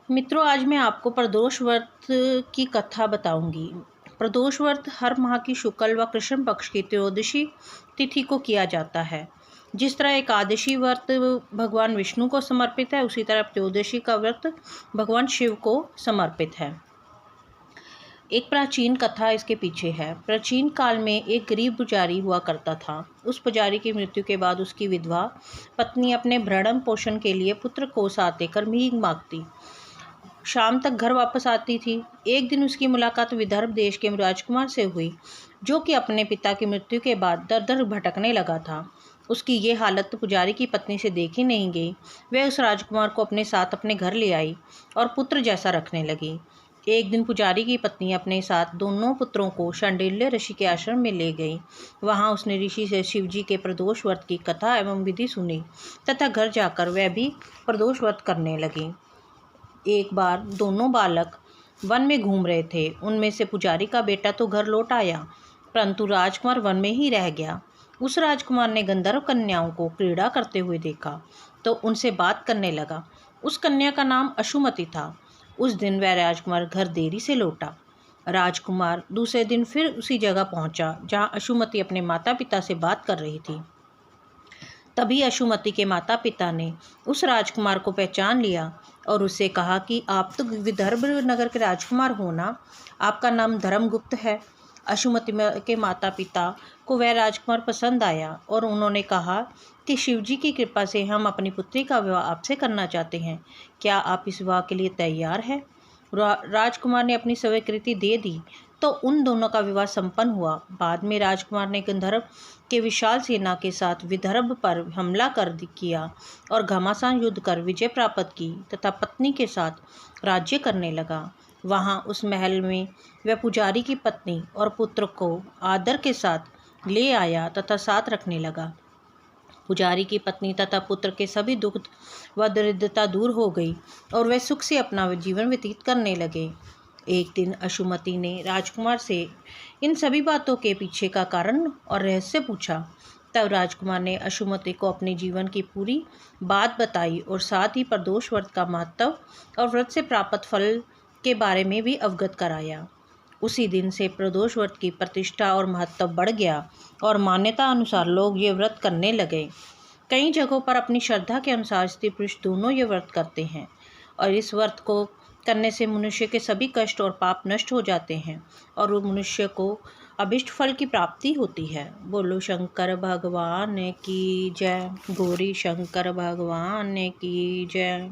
मित्रों, आज मैं आपको प्रदोष व्रत की कथा बताऊंगी। प्रदोष व्रत हर माह की शुक्ल व कृष्ण पक्ष की त्रयोदशी तिथि को किया जाता है। जिस तरह एकादशी व्रत भगवान विष्णु को समर्पित है, उसी तरह त्रयोदशी का व्रत भगवान शिव को समर्पित है। एक प्राचीन कथा इसके पीछे है। प्राचीन काल में एक गरीब पुजारी हुआ करता था। उस पुजारी की मृत्यु के बाद उसकी विधवा पत्नी अपने भरण पोषण के लिए पुत्र को साथ देकर भीख मांगती। शाम तक घर वापस आती थी। एक दिन उसकी मुलाकात विदर्भ देश के राजकुमार से हुई, जो कि अपने पिता की मृत्यु के बाद दर दर भटकने लगा था। उसकी ये हालत तो पुजारी की पत्नी से देखी नहीं गई। वह उस राजकुमार को अपने साथ अपने घर ले आई और पुत्र जैसा रखने लगी। एक दिन पुजारी की पत्नी अपने साथ दोनों पुत्रों को शांडिल्य ऋषि के आश्रम में ले गई। वहां उसने ऋषि से शिव जी के प्रदोष व्रत की कथा एवं विधि सुनी तथा घर जाकर वह भी प्रदोष व्रत करने लगी। एक बार दोनों बालक वन में घूम रहे थे। उनमें से पुजारी का बेटा तो घर लौट आया, परंतु राजकुमार वन में ही रह गया। उस राजकुमार ने गंधर्व कन्याओं को क्रीड़ा करते हुए देखा तो उनसे बात करने लगा। उस कन्या का नाम अशुमति था। उस दिन वह राजकुमार घर देरी से लौटा। राजकुमार दूसरे दिन फिर उसी जगह पहुंचा जहां अशुमति अपने माता पिता से बात कर रही थी। तभी अशुमति के माता पिता ने उस राजकुमार को पहचान लिया और उससे कहा कि आप तो विदर्भ नगर के राजकुमार हो ना, आपका नाम धर्मगुप्त है। अशुमति के माता पिता को वह राजकुमार पसंद आया और उन्होंने कहा कि शिवजी की कृपा से हम अपनी पुत्री का विवाह आपसे करना चाहते हैं। क्या आप इस विवाह के लिए तैयार हैं? राजकुमार ने अपनी स्वीकृति दे दी तो उन दोनों का विवाह संपन्न हुआ। बाद में राजकुमार ने गंधर्व के विशाल सेना के साथ विदर्भ पर हमला किया और घमासान युद्ध कर विजय प्राप्त की तथा पत्नी के साथ राज्य करने लगा। वहां उस महल में वह पुजारी की पत्नी और पुत्र को आदर के साथ ले आया तथा साथ रखने लगा। पुजारी की पत्नी तथा पुत्र के सभी दुख व दरिद्रता दूर हो गई और वे सुख से अपना जीवन व्यतीत करने लगे। एक दिन अशुमति ने राजकुमार से इन सभी बातों के पीछे का कारण और रहस्य पूछा। तब राजकुमार ने अशुमति को अपने जीवन की पूरी बात बताई और साथ ही प्रदोष व्रत का महत्व और व्रत से प्राप्त फल के बारे में भी अवगत कराया। उसी दिन से प्रदोष व्रत की प्रतिष्ठा और महत्व बढ़ गया और मान्यता अनुसार लोग ये व्रत करने लगे। कई जगहों पर अपनी श्रद्धा के अनुसार स्त्री पुरुष दोनों ये व्रत करते हैं और इस व्रत को करने से मनुष्य के सभी कष्ट और पाप नष्ट हो जाते हैं और वो मनुष्य को अभिष्ट फल की प्राप्ति होती है। बोलो शंकर भगवान की जय। गौरी शंकर भगवान की जय।